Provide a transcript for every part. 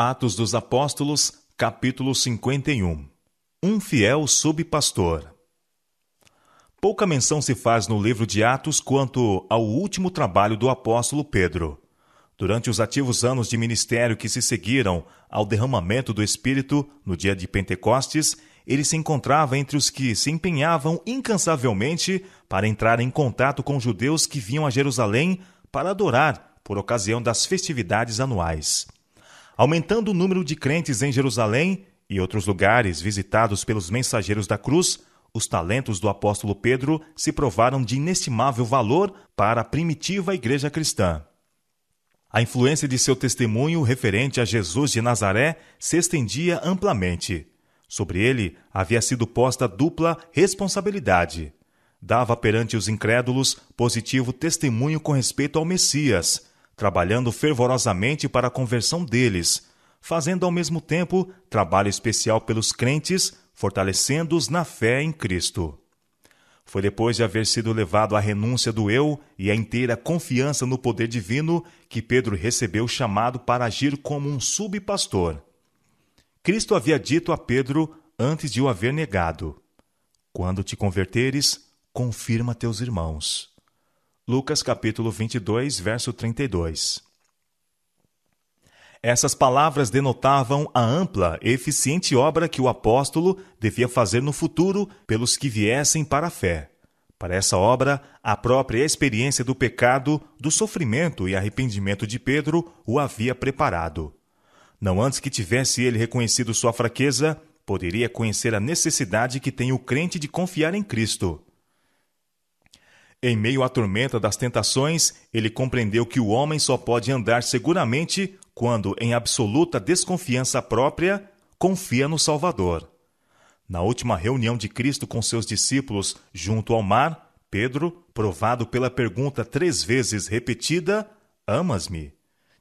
Atos dos Apóstolos, capítulo 51. Um fiel subpastor. Pouca menção se faz no livro de Atos quanto ao último trabalho do apóstolo Pedro. Durante os ativos anos de ministério que se seguiram ao derramamento do Espírito no dia de Pentecostes, ele se encontrava entre os que se empenhavam incansavelmente para entrar em contato com judeus que vinham a Jerusalém para adorar por ocasião das festividades anuais. Aumentando o número de crentes em Jerusalém e outros lugares visitados pelos mensageiros da cruz, os talentos do apóstolo Pedro se provaram de inestimável valor para a primitiva igreja cristã. A influência de seu testemunho referente a Jesus de Nazaré se estendia amplamente. Sobre ele havia sido posta dupla responsabilidade. Dava perante os incrédulos positivo testemunho com respeito ao Messias, trabalhando fervorosamente para a conversão deles, fazendo ao mesmo tempo trabalho especial pelos crentes, fortalecendo-os na fé em Cristo. Foi depois de haver sido levado à renúncia do eu e à inteira confiança no poder divino que Pedro recebeu o chamado para agir como um subpastor. Cristo havia dito a Pedro antes de o haver negado: "Quando te converteres, confirma teus irmãos." Lucas capítulo 22, verso 32. Essas palavras denotavam a ampla e eficiente obra que o apóstolo devia fazer no futuro pelos que viessem para a fé. Para essa obra, a própria experiência do pecado, do sofrimento e arrependimento de Pedro o havia preparado. Não antes que tivesse ele reconhecido sua fraqueza, poderia conhecer a necessidade que tem o crente de confiar em Cristo. Em meio à tormenta das tentações, ele compreendeu que o homem só pode andar seguramente quando, em absoluta desconfiança própria, confia no Salvador. Na última reunião de Cristo com seus discípulos junto ao mar, Pedro, provado pela pergunta 3 vezes repetida, "Amas-me?",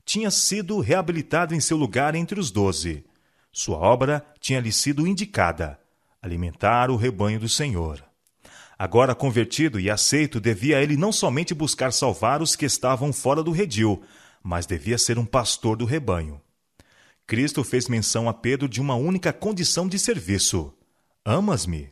tinha sido reabilitado em seu lugar entre os 12. Sua obra tinha-lhe sido indicada: alimentar o rebanho do Senhor. Agora convertido e aceito, devia ele não somente buscar salvar os que estavam fora do redil, mas devia ser um pastor do rebanho. Cristo fez menção a Pedro de uma única condição de serviço: "Amas-me?"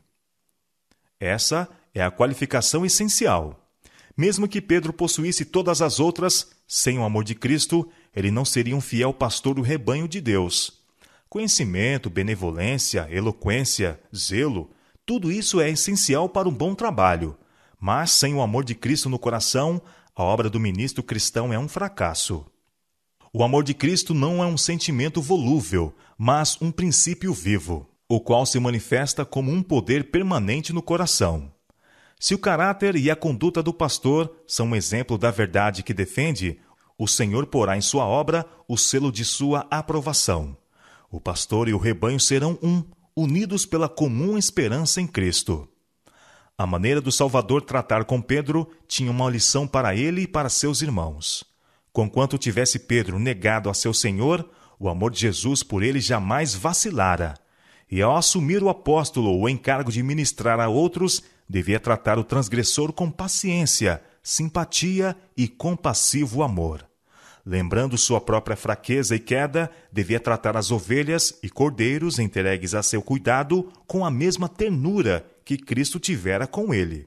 Essa é a qualificação essencial. Mesmo que Pedro possuísse todas as outras, sem o amor de Cristo, ele não seria um fiel pastor do rebanho de Deus. Conhecimento, benevolência, eloquência, zelo, tudo isso é essencial para um bom trabalho, mas sem o amor de Cristo no coração, a obra do ministro cristão é um fracasso. O amor de Cristo não é um sentimento volúvel, mas um princípio vivo, o qual se manifesta como um poder permanente no coração. Se o caráter e a conduta do pastor são um exemplo da verdade que defende, o Senhor porá em sua obra o selo de sua aprovação. O pastor e o rebanho serão unidos pela comum esperança em Cristo. A maneira do Salvador tratar com Pedro tinha uma lição para ele e para seus irmãos. Conquanto tivesse Pedro negado a seu Senhor, o amor de Jesus por ele jamais vacilara. E ao assumir o apóstolo o encargo de ministrar a outros, devia tratar o transgressor com paciência, simpatia e compassivo amor. Lembrando sua própria fraqueza e queda, devia tratar as ovelhas e cordeiros entregues a seu cuidado com a mesma ternura que Cristo tivera com ele.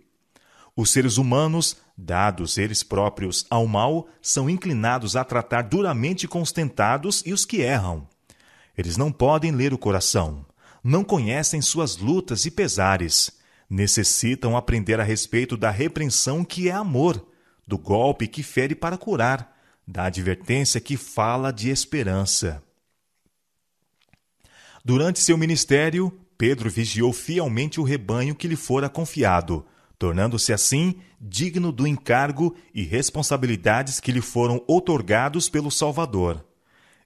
Os seres humanos, dados eles próprios ao mal, são inclinados a tratar duramente com os tentados e os que erram. Eles não podem ler o coração, não conhecem suas lutas e pesares, necessitam aprender a respeito da repreensão que é amor, do golpe que fere para curar, da advertência que fala de esperança. Durante seu ministério, Pedro vigiou fielmente o rebanho que lhe fora confiado, tornando-se assim digno do encargo e responsabilidades que lhe foram outorgados pelo Salvador.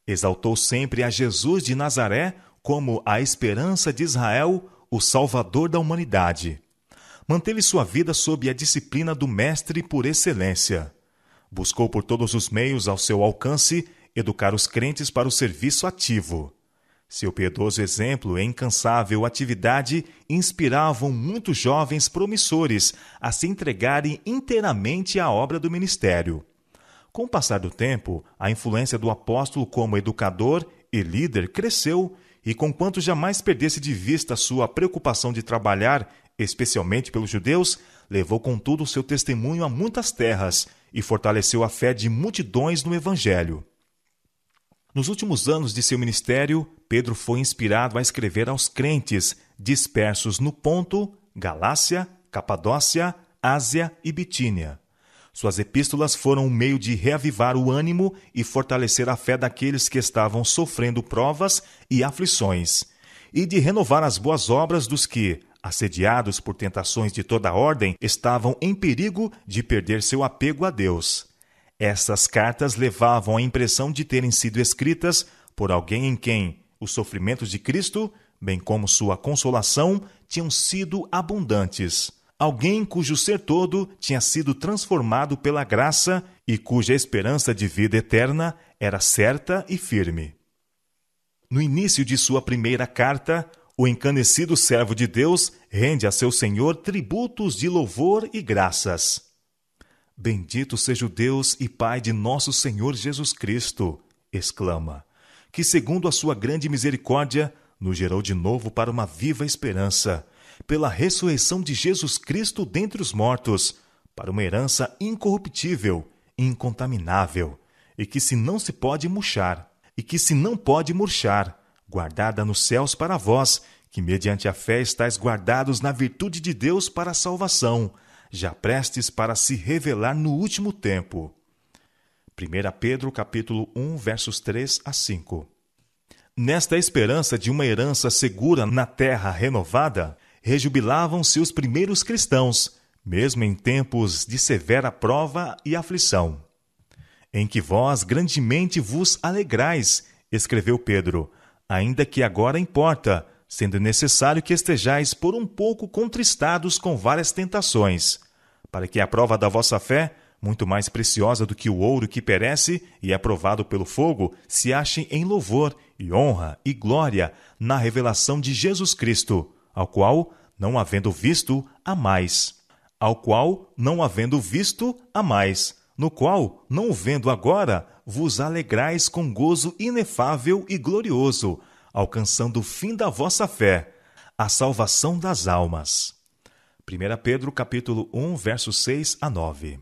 Exaltou sempre a Jesus de Nazaré como a esperança de Israel, o Salvador da humanidade. Manteve sua vida sob a disciplina do Mestre por excelência. Buscou por todos os meios ao seu alcance educar os crentes para o serviço ativo. Seu piedoso exemplo e incansável atividade inspiravam muitos jovens promissores a se entregarem inteiramente à obra do ministério. Com o passar do tempo, a influência do apóstolo como educador e líder cresceu, e conquanto jamais perdesse de vista sua preocupação de trabalhar, especialmente pelos judeus, levou contudo seu testemunho a muitas terras e fortaleceu a fé de multidões no Evangelho. Nos últimos anos de seu ministério, Pedro foi inspirado a escrever aos crentes dispersos no Ponto, Galácia, Capadócia, Ásia e Bitínia. Suas epístolas foram um meio de reavivar o ânimo e fortalecer a fé daqueles que estavam sofrendo provas e aflições, e de renovar as boas obras dos que, assediados por tentações de toda ordem, estavam em perigo de perder seu apego a Deus. Essas cartas levavam a impressão de terem sido escritas por alguém em quem os sofrimentos de Cristo, bem como sua consolação, tinham sido abundantes. Alguém cujo ser todo tinha sido transformado pela graça e cuja esperança de vida eterna era certa e firme. No início de sua primeira carta, o encanecido servo de Deus rende a seu Senhor tributos de louvor e graças. Bendito seja o Deus e Pai de nosso Senhor Jesus Cristo, exclama, que segundo a sua grande misericórdia, nos gerou de novo para uma viva esperança, pela ressurreição de Jesus Cristo dentre os mortos, para uma herança incorruptível, incontaminável, e que se não pode murchar, guardada nos céus para vós, que mediante a fé estáis guardados na virtude de Deus para a salvação, já prestes para se revelar no último tempo. 1 Pedro capítulo 1, versos 3 a 5. Nesta esperança de uma herança segura na terra renovada, rejubilavam-se os primeiros cristãos, mesmo em tempos de severa prova e aflição. Em que vós grandemente vos alegrais, escreveu Pedro, ainda que agora importa, sendo necessário que estejais por um pouco contristados com várias tentações, para que a prova da vossa fé, muito mais preciosa do que o ouro que perece e é provado pelo fogo, se ache em louvor e honra e glória na revelação de Jesus Cristo, ao qual, não havendo visto, amais. No qual, não o vendo agora, vos alegrais com gozo inefável e glorioso, alcançando o fim da vossa fé, a salvação das almas. 1 Pedro capítulo 1, versos 6 a 9.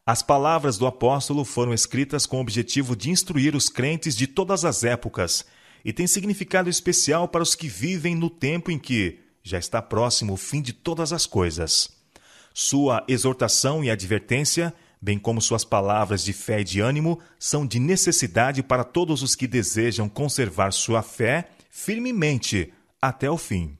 As palavras do apóstolo foram escritas com o objetivo de instruir os crentes de todas as épocas e têm significado especial para os que vivem no tempo em que já está próximo o fim de todas as coisas. Sua exortação e advertência, bem como suas palavras de fé e de ânimo, são de necessidade para todos os que desejam conservar sua fé firmemente até o fim.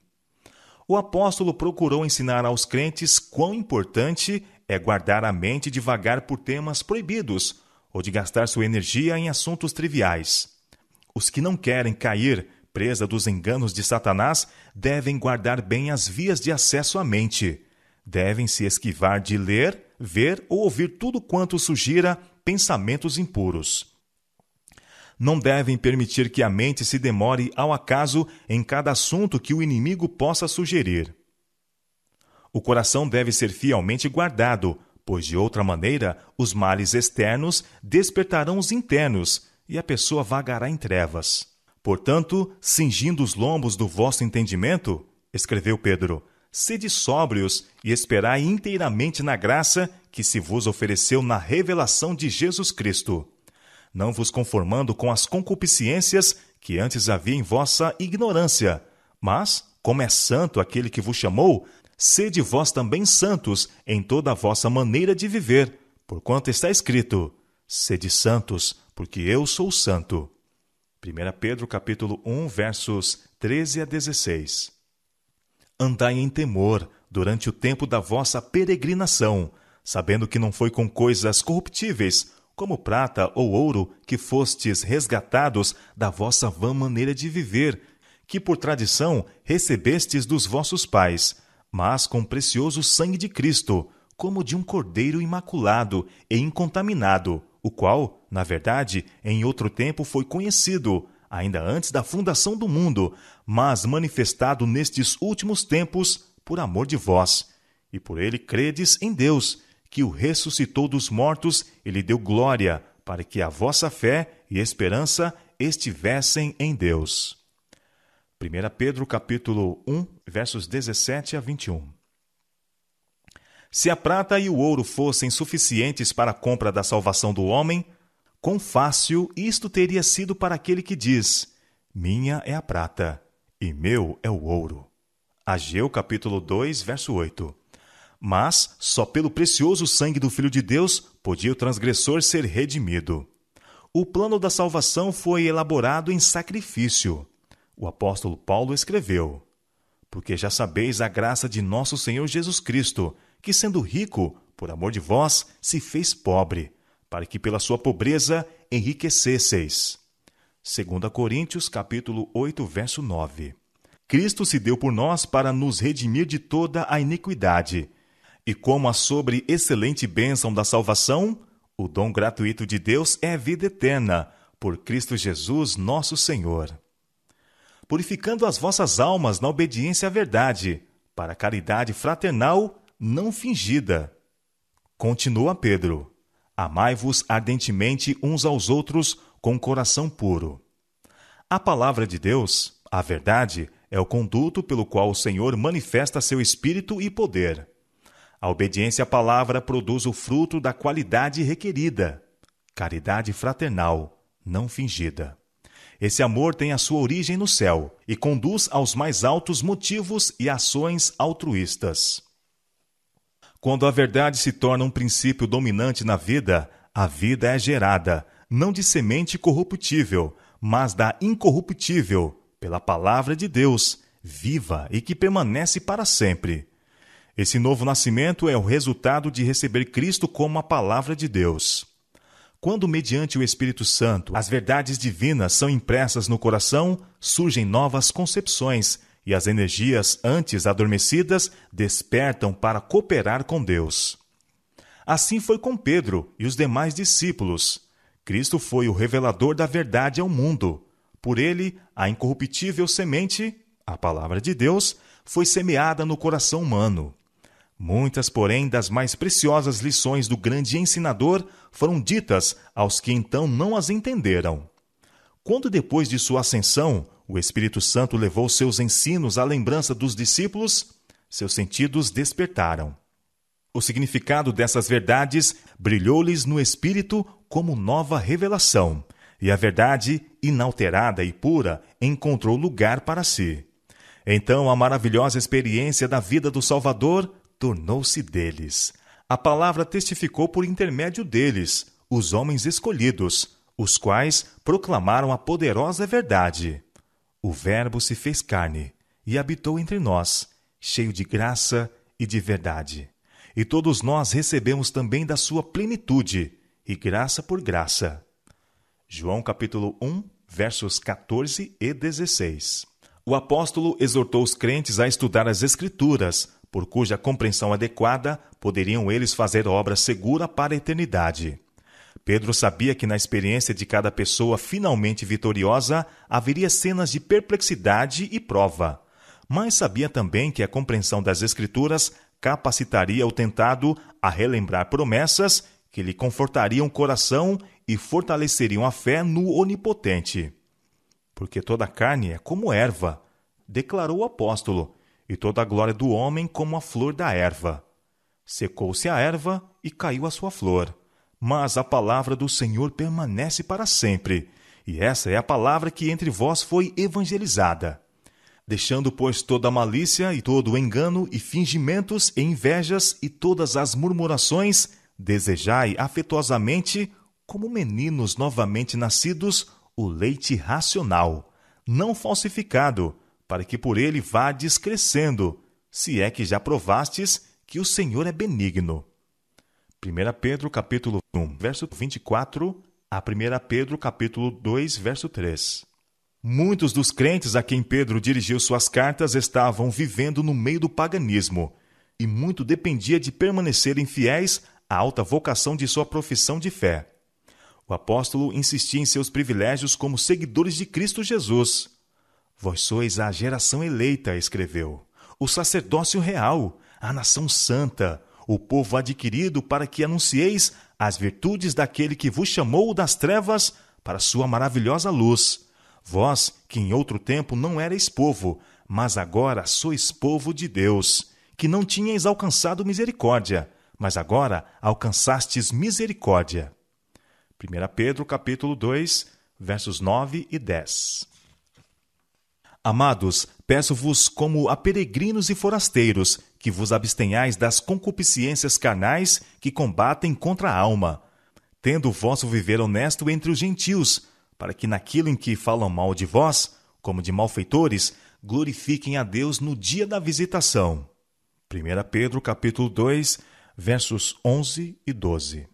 O apóstolo procurou ensinar aos crentes quão importante é guardar a mente de vagar por temas proibidos ou de gastar sua energia em assuntos triviais. Os que não querem cair presa dos enganos de Satanás devem guardar bem as vias de acesso à mente. Devem se esquivar de ler, ver ou ouvir tudo quanto sugira pensamentos impuros. Não devem permitir que a mente se demore ao acaso em cada assunto que o inimigo possa sugerir. O coração deve ser fielmente guardado, pois de outra maneira os males externos despertarão os internos e a pessoa vagará em trevas. Portanto, cingindo os lombos do vosso entendimento, escreveu Pedro, sede sóbrios e esperai inteiramente na graça que se vos ofereceu na revelação de Jesus Cristo, não vos conformando com as concupiscências que antes havia em vossa ignorância, mas, como é santo aquele que vos chamou, sede vós também santos em toda a vossa maneira de viver, porquanto está escrito, sede santos, porque eu sou santo. 1 Pedro capítulo 1, versos 13 a 16. Andai em temor durante o tempo da vossa peregrinação, sabendo que não foi com coisas corruptíveis, como prata ou ouro, que fostes resgatados da vossa vã maneira de viver, que por tradição recebestes dos vossos pais, mas com precioso sangue de Cristo, como de um cordeiro imaculado e incontaminado, o qual, na verdade, em outro tempo foi conhecido, ainda antes da fundação do mundo, mas manifestado nestes últimos tempos por amor de vós. E por ele credes em Deus, que o ressuscitou dos mortos e lhe deu glória, para que a vossa fé e esperança estivessem em Deus. 1 Pedro capítulo 1, versos 17 a 21. Se a prata e o ouro fossem suficientes para a compra da salvação do homem, quão fácil isto teria sido para aquele que diz: minha é a prata e meu é o ouro. Ageu capítulo 2, verso 8. Mas só pelo precioso sangue do Filho de Deus podia o transgressor ser redimido. O plano da salvação foi elaborado em sacrifício. O apóstolo Paulo escreveu: porque já sabeis a graça de nosso Senhor Jesus Cristo, que sendo rico, por amor de vós, se fez pobre, para que pela sua pobreza enriquecesseis. 2 Coríntios capítulo 8, verso 9. Cristo se deu por nós para nos redimir de toda a iniquidade. E como a sobre excelente bênção da salvação, o dom gratuito de Deus é vida eterna, por Cristo Jesus nosso Senhor. Purificando as vossas almas na obediência à verdade, para a caridade fraternal não fingida. Continua Pedro: amai-vos ardentemente uns aos outros com coração puro. A palavra de Deus, a verdade, é o conduto pelo qual o Senhor manifesta seu espírito e poder. A obediência à palavra produz o fruto da qualidade requerida, caridade fraternal, não fingida. Esse amor tem a sua origem no céu e conduz aos mais altos motivos e ações altruístas. Quando a verdade se torna um princípio dominante na vida, a vida é gerada, não de semente corruptível, mas da incorruptível, pela palavra de Deus, viva e que permanece para sempre. Esse novo nascimento é o resultado de receber Cristo como a palavra de Deus. Quando, mediante o Espírito Santo, as verdades divinas são impressas no coração, surgem novas concepções e as energias antes adormecidas despertam para cooperar com Deus. Assim foi com Pedro e os demais discípulos. Cristo foi o revelador da verdade ao mundo. Por ele, a incorruptível semente, a palavra de Deus, foi semeada no coração humano. Muitas, porém, das mais preciosas lições do grande ensinador foram ditas aos que então não as entenderam. Quando, depois de sua ascensão, o Espírito Santo levou seus ensinos à lembrança dos discípulos, seus sentidos despertaram. O significado dessas verdades brilhou-lhes no espírito como nova revelação, e a verdade, inalterada e pura, encontrou lugar para si. Então a maravilhosa experiência da vida do Salvador tornou-se deles. A palavra testificou por intermédio deles, os homens escolhidos, os quais proclamaram a poderosa verdade. O Verbo se fez carne e habitou entre nós, cheio de graça e de verdade. E todos nós recebemos também da sua plenitude, e graça por graça. João capítulo 1, versos 14 e 16. O apóstolo exortou os crentes a estudar as Escrituras, por cuja compreensão adequada poderiam eles fazer obra segura para a eternidade. Pedro sabia que na experiência de cada pessoa finalmente vitoriosa haveria cenas de perplexidade e prova, mas sabia também que a compreensão das Escrituras capacitaria o tentado a relembrar promessas que lhe confortariam o coração e fortaleceriam a fé no Onipotente. Porque toda a carne é como erva, declarou o apóstolo, e toda a glória do homem como a flor da erva. Secou-se a erva e caiu a sua flor, mas a palavra do Senhor permanece para sempre, e essa é a palavra que entre vós foi evangelizada. Deixando, pois, toda a malícia e todo o engano e fingimentos e invejas e todas as murmurações, desejai afetuosamente, como meninos novamente nascidos, o leite racional, não falsificado, para que por ele vades crescendo, se é que já provastes que o Senhor é benigno. 1 Pedro capítulo 1, verso 24, a 1 Pedro capítulo 2, verso 3. Muitos dos crentes a quem Pedro dirigiu suas cartas estavam vivendo no meio do paganismo, e muito dependia de permanecerem fiéis à alta vocação de sua profissão de fé. O apóstolo insistia em seus privilégios como seguidores de Cristo Jesus. Vós sois a geração eleita, escreveu, o sacerdócio real, a nação santa, o povo adquirido para que anuncieis as virtudes daquele que vos chamou das trevas para sua maravilhosa luz. Vós, que em outro tempo não erais povo, mas agora sois povo de Deus, que não tinhais alcançado misericórdia, mas agora alcançastes misericórdia. 1 Pedro, capítulo 2, versos 9 e 10. Amados, peço-vos como a peregrinos e forasteiros, que vos abstenhais das concupiscências carnais que combatem contra a alma, tendo o vosso viver honesto entre os gentios, para que naquilo em que falam mal de vós, como de malfeitores, glorifiquem a Deus no dia da visitação. 1 Pedro, capítulo 2, versos 11 e 12.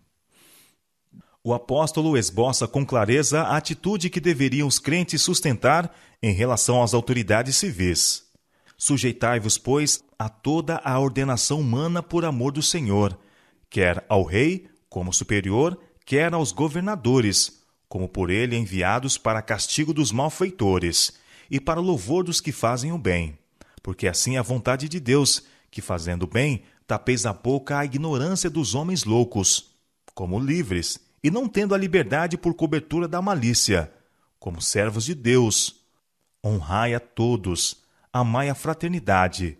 O apóstolo esboça com clareza a atitude que deveriam os crentes sustentar em relação às autoridades civis. Sujeitai-vos, pois, a toda a ordenação humana por amor do Senhor, quer ao rei, como superior, quer aos governadores, como por ele enviados para castigo dos malfeitores, e para o louvor dos que fazem o bem. Porque assim é a vontade de Deus, que fazendo o bem, tapeis a boca à ignorância dos homens loucos, como livres, e não tendo a liberdade por cobertura da malícia, como servos de Deus. Honrai a todos, amai a fraternidade,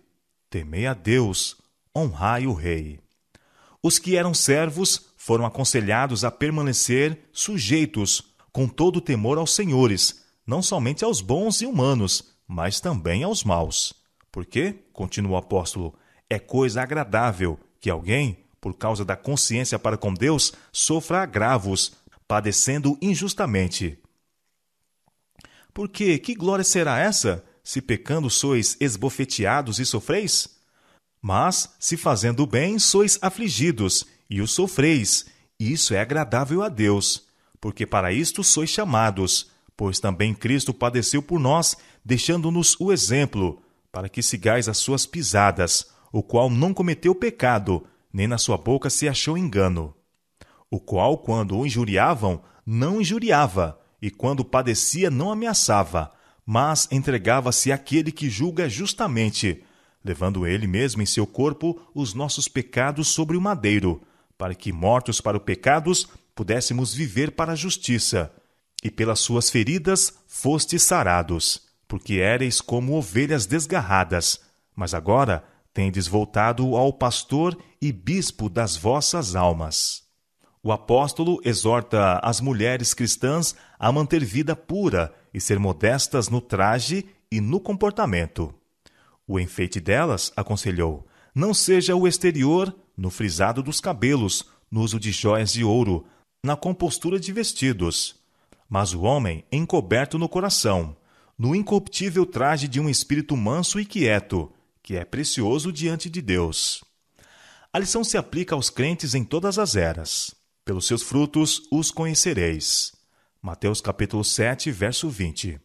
temei a Deus, honrai o rei. Os que eram servos foram aconselhados a permanecer sujeitos, com todo o temor aos senhores, não somente aos bons e humanos, mas também aos maus. Porque, continua o apóstolo, é coisa agradável que alguém, por causa da consciência para com Deus, sofra agravos, padecendo injustamente. Porque que glória será essa, se pecando sois esbofeteados e sofreis? Mas, se fazendo o bem, sois afligidos, e o sofreis, e isso é agradável a Deus, porque para isto sois chamados, pois também Cristo padeceu por nós, deixando-nos o exemplo, para que sigais as suas pisadas, o qual não cometeu pecado, nem na sua boca se achou engano. O qual, quando o injuriavam, não injuriava, e quando padecia, não ameaçava, mas entregava-se àquele que julga justamente, levando ele mesmo em seu corpo os nossos pecados sobre o madeiro, para que, mortos para os pecados, pudéssemos viver para a justiça. E pelas suas feridas fostes sarados, porque éreis como ovelhas desgarradas, mas agora tendes voltado ao pastor e bispo das vossas almas. O apóstolo exorta as mulheres cristãs a manter vida pura e ser modestas no traje e no comportamento. O enfeite delas, aconselhou, não seja o exterior, no frisado dos cabelos, no uso de jóias de ouro, na compostura de vestidos, mas o homem encoberto no coração, no incorruptível traje de um espírito manso e quieto, que é precioso diante de Deus. A lição se aplica aos crentes em todas as eras. Pelos seus frutos os conhecereis. Mateus capítulo 7, verso 20.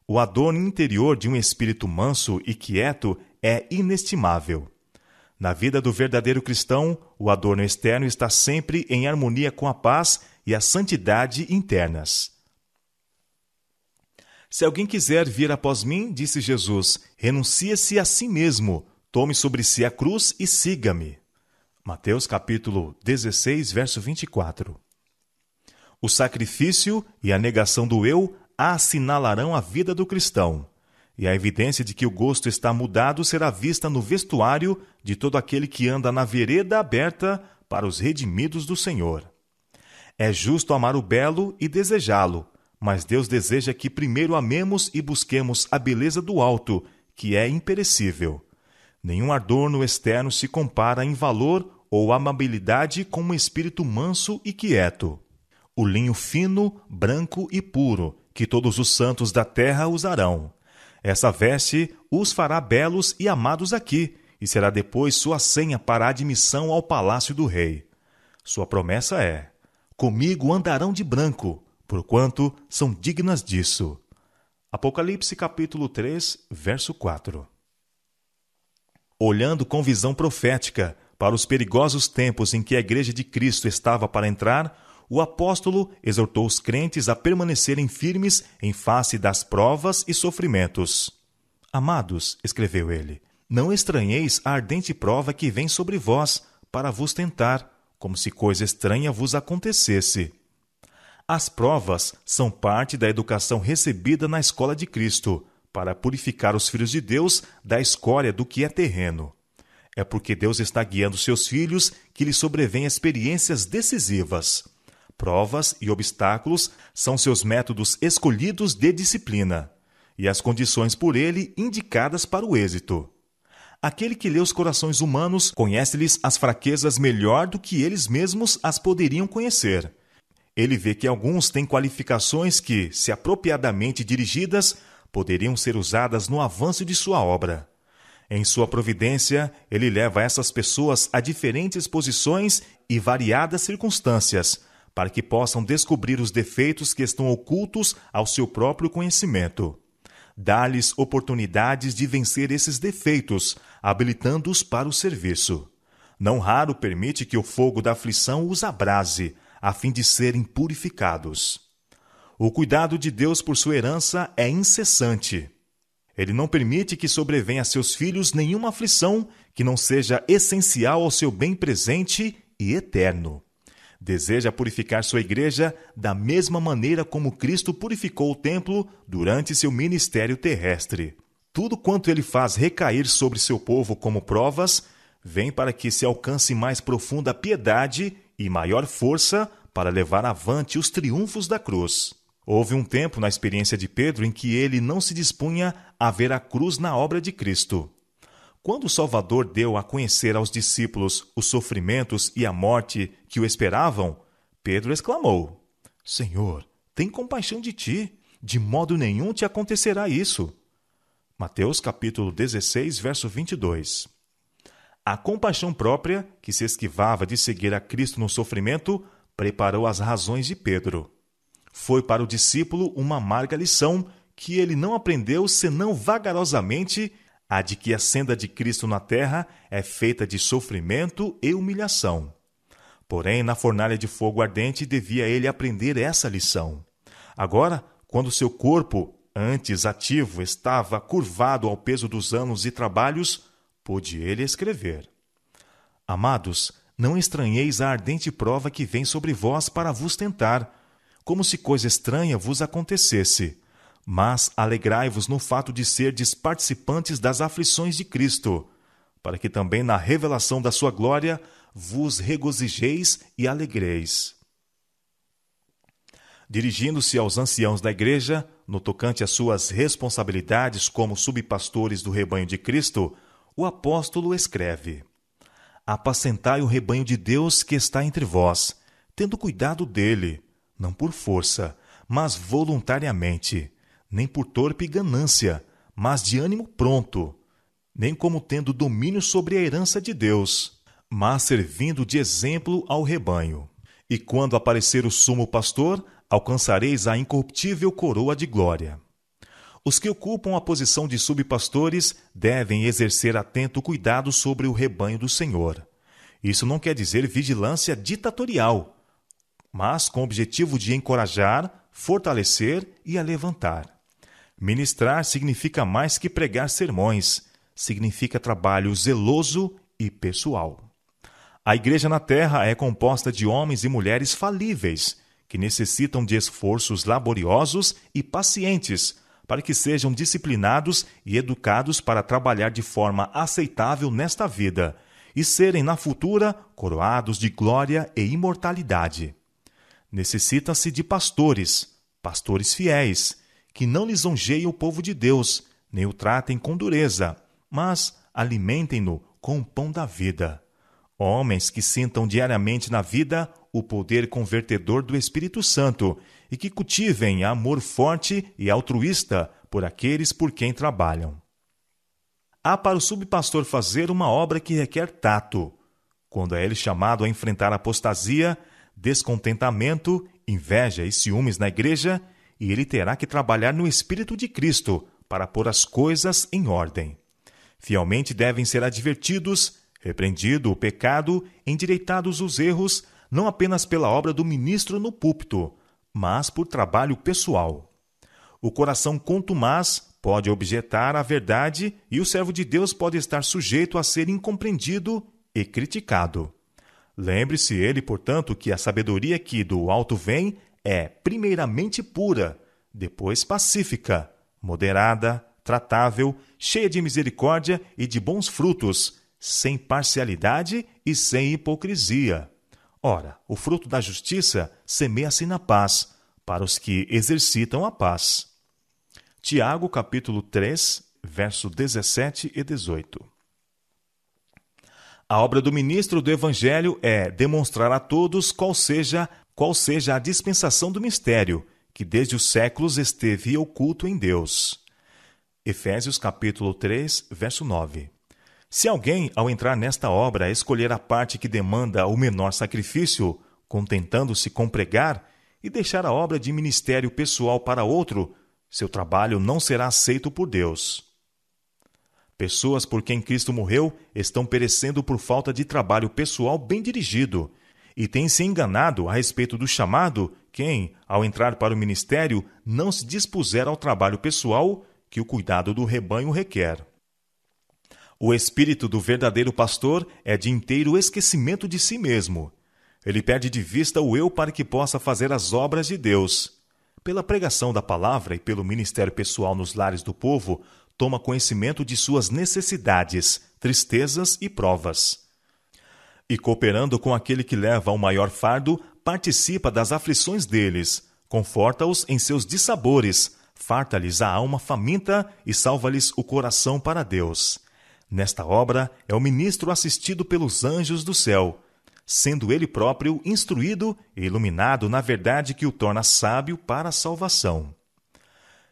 O adorno interior de um espírito manso e quieto é inestimável. Na vida do verdadeiro cristão, o adorno externo está sempre em harmonia com a paz e a santidade internas. Se alguém quiser vir após mim, disse Jesus, renuncie-se a si mesmo, tome sobre si a cruz e siga-me. Mateus capítulo 16, verso 24. O sacrifício e a negação do eu assinalarão a vida do cristão, e a evidência de que o gosto está mudado será vista no vestuário de todo aquele que anda na vereda aberta para os redimidos do Senhor. É justo amar o belo e desejá-lo, mas Deus deseja que primeiro amemos e busquemos a beleza do alto, que é imperecível. Nenhum adorno externo se compara em valor ou amabilidade com um espírito manso e quieto. O linho fino, branco e puro, que todos os santos da terra usarão. Essa veste os fará belos e amados aqui, e será depois sua senha para a admissão ao palácio do rei. Sua promessa é: comigo andarão de branco, porquanto são dignas disso. Apocalipse capítulo 3, verso 4. Olhando com visão profética para os perigosos tempos em que a Igreja de Cristo estava para entrar, o apóstolo exortou os crentes a permanecerem firmes em face das provas e sofrimentos. Amados, escreveu ele, não estranheis a ardente prova que vem sobre vós para vos tentar, como se coisa estranha vos acontecesse. As provas são parte da educação recebida na escola de Cristo, para purificar os filhos de Deus da escória do que é terreno. É porque Deus está guiando seus filhos que lhes sobrevêm experiências decisivas. Provas e obstáculos são seus métodos escolhidos de disciplina, e as condições por ele indicadas para o êxito. Aquele que lê os corações humanos conhece-lhes as fraquezas melhor do que eles mesmos as poderiam conhecer. Ele vê que alguns têm qualificações que, se apropriadamente dirigidas, poderiam ser usadas no avanço de sua obra. Em sua providência, ele leva essas pessoas a diferentes posições e variadas circunstâncias, para que possam descobrir os defeitos que estão ocultos ao seu próprio conhecimento. Dá-lhes oportunidades de vencer esses defeitos, habilitando-os para o serviço. Não raro permite que o fogo da aflição os abrase, a fim de serem purificados. O cuidado de Deus por sua herança é incessante. Ele não permite que sobrevenha a seus filhos nenhuma aflição que não seja essencial ao seu bem presente e eterno. Deseja purificar sua igreja da mesma maneira como Cristo purificou o templo durante seu ministério terrestre. Tudo quanto ele faz recair sobre seu povo como provas, vem para que se alcance mais profunda piedade e maior força para levar avante os triunfos da cruz. Houve um tempo na experiência de Pedro em que ele não se dispunha a ver a cruz na obra de Cristo. Quando o Salvador deu a conhecer aos discípulos os sofrimentos e a morte que o esperavam, Pedro exclamou: Senhor, tem compaixão de ti, de modo nenhum te acontecerá isso. Mateus capítulo 16, verso 22. A compaixão própria, que se esquivava de seguir a Cristo no sofrimento, preparou as razões de Pedro. Foi para o discípulo uma amarga lição que ele não aprendeu senão vagarosamente, a de que a senda de Cristo na terra é feita de sofrimento e humilhação. Porém, na fornalha de fogo ardente devia ele aprender essa lição. Agora, quando seu corpo, antes ativo, estava curvado ao peso dos anos e trabalhos, pôde ele escrever: Amados, não estranheis a ardente prova que vem sobre vós para vos tentar, como se coisa estranha vos acontecesse. Mas alegrai-vos no fato de serdes participantes das aflições de Cristo, para que também na revelação da sua glória vos regozijeis e alegreis. Dirigindo-se aos anciãos da igreja, no tocante às suas responsabilidades como subpastores do rebanho de Cristo, o apóstolo escreve: Apacentai o rebanho de Deus que está entre vós, tendo cuidado dele, não por força, mas voluntariamente, nem por torpe ganância, mas de ânimo pronto, nem como tendo domínio sobre a herança de Deus, mas servindo de exemplo ao rebanho. E quando aparecer o sumo pastor, alcançareis a incorruptível coroa de glória. Os que ocupam a posição de subpastores devem exercer atento cuidado sobre o rebanho do Senhor. Isso não quer dizer vigilância ditatorial, mas com o objetivo de encorajar, fortalecer e alevantar. Ministrar significa mais que pregar sermões, significa trabalho zeloso e pessoal. A igreja na terra é composta de homens e mulheres falíveis, que necessitam de esforços laboriosos e pacientes, para que sejam disciplinados e educados para trabalhar de forma aceitável nesta vida e serem na futura coroados de glória e imortalidade. Necessita-se de pastores fiéis, que não lisonjeiem o povo de Deus, nem o tratem com dureza, mas alimentem-no com o pão da vida. Homens que sintam diariamente na vida o poder convertedor do Espírito Santo e que cultivem amor forte e altruísta por aqueles por quem trabalham. Há para o subpastor fazer uma obra que requer tato. Quando é ele chamado a enfrentar apostasia, descontentamento, inveja e ciúmes na igreja, e ele terá que trabalhar no Espírito de Cristo para pôr as coisas em ordem. Fielmente devem ser advertidos, repreendido o pecado, endireitados os erros, não apenas pela obra do ministro no púlpito, mas por trabalho pessoal. O coração contumaz pode objetar a verdade e o servo de Deus pode estar sujeito a ser incompreendido e criticado. Lembre-se ele, portanto, que a sabedoria que do alto vem é primeiramente pura, depois pacífica, moderada, tratável, cheia de misericórdia e de bons frutos, sem parcialidade e sem hipocrisia. Ora, o fruto da justiça semeia-se na paz, para os que exercitam a paz. Tiago, capítulo 3, verso 17 e 18. A obra do ministro do Evangelho é demonstrar a todos qual seja a dispensação do mistério, que desde os séculos esteve oculto em Deus. Efésios capítulo 3, verso 9. Se alguém, ao entrar nesta obra, escolher a parte que demanda o menor sacrifício, contentando-se com pregar, e deixar a obra de ministério pessoal para outro, seu trabalho não será aceito por Deus. Pessoas por quem Cristo morreu estão perecendo por falta de trabalho pessoal bem dirigido, e têm se enganado a respeito do chamado quem, ao entrar para o ministério, não se dispuser ao trabalho pessoal que o cuidado do rebanho requer. O espírito do verdadeiro pastor é de inteiro esquecimento de si mesmo. Ele perde de vista o eu para que possa fazer as obras de Deus. Pela pregação da palavra e pelo ministério pessoal nos lares do povo, toma conhecimento de suas necessidades, tristezas e provas. E cooperando com aquele que leva o maior fardo, participa das aflições deles, conforta-os em seus dissabores, farta-lhes a alma faminta e salva-lhes o coração para Deus. Nesta obra é o ministro assistido pelos anjos do céu, sendo ele próprio instruído e iluminado na verdade que o torna sábio para a salvação.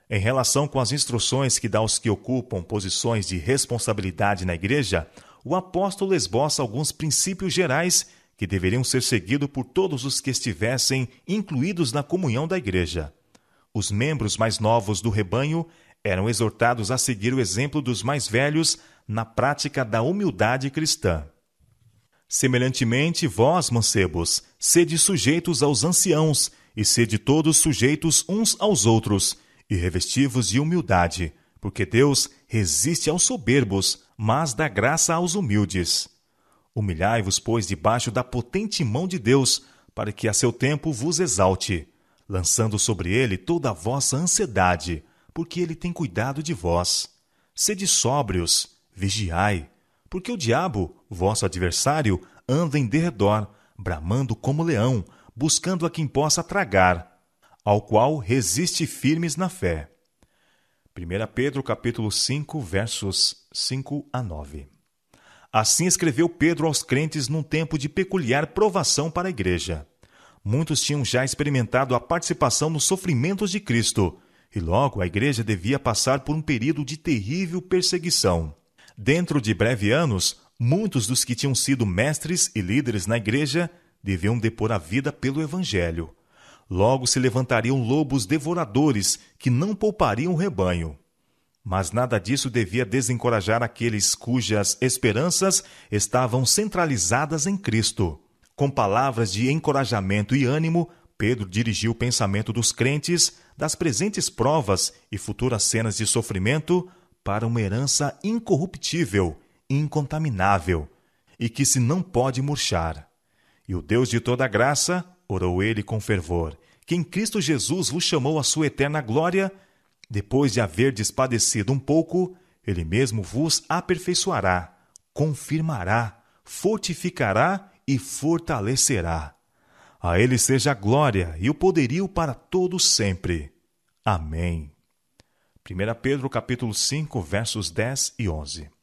Em relação com as instruções que dá aos que ocupam posições de responsabilidade na igreja, o apóstolo esboça alguns princípios gerais que deveriam ser seguidos por todos os que estivessem incluídos na comunhão da igreja. Os membros mais novos do rebanho eram exortados a seguir o exemplo dos mais velhos na prática da humildade cristã. Semelhantemente, vós, mancebos, sede sujeitos aos anciãos, e sede todos sujeitos uns aos outros, e revesti-vos de humildade, porque Deus resiste aos soberbos, mas dá graça aos humildes. Humilhai-vos, pois, debaixo da potente mão de Deus, para que a seu tempo vos exalte, lançando sobre ele toda a vossa ansiedade, porque ele tem cuidado de vós. Sede sóbrios, vigiai, porque o diabo, vosso adversário, anda em derredor, bramando como leão, buscando a quem possa tragar, ao qual resiste firmes na fé. 1 Pedro capítulo 5, versos 5 a 9. Assim escreveu Pedro aos crentes num tempo de peculiar provação para a igreja. Muitos tinham já experimentado a participação nos sofrimentos de Cristo, e logo a igreja devia passar por um período de terrível perseguição. Dentro de breve anos, muitos dos que tinham sido mestres e líderes na igreja deviam depor a vida pelo Evangelho. Logo se levantariam lobos devoradores que não poupariam o rebanho. Mas nada disso devia desencorajar aqueles cujas esperanças estavam centralizadas em Cristo. Com palavras de encorajamento e ânimo, Pedro dirigiu o pensamento dos crentes das presentes provas e futuras cenas de sofrimento para uma herança incorruptível, incontaminável, e que se não pode murchar. E o Deus de toda graça, orou ele com fervor, que em Cristo Jesus vos chamou à sua eterna glória, depois de haverdes padecido um pouco, ele mesmo vos aperfeiçoará, confirmará, fortificará e fortalecerá. A ele seja a glória e o poderio para todos sempre. Amém. 1 Pedro capítulo 5, versos 10 e 11.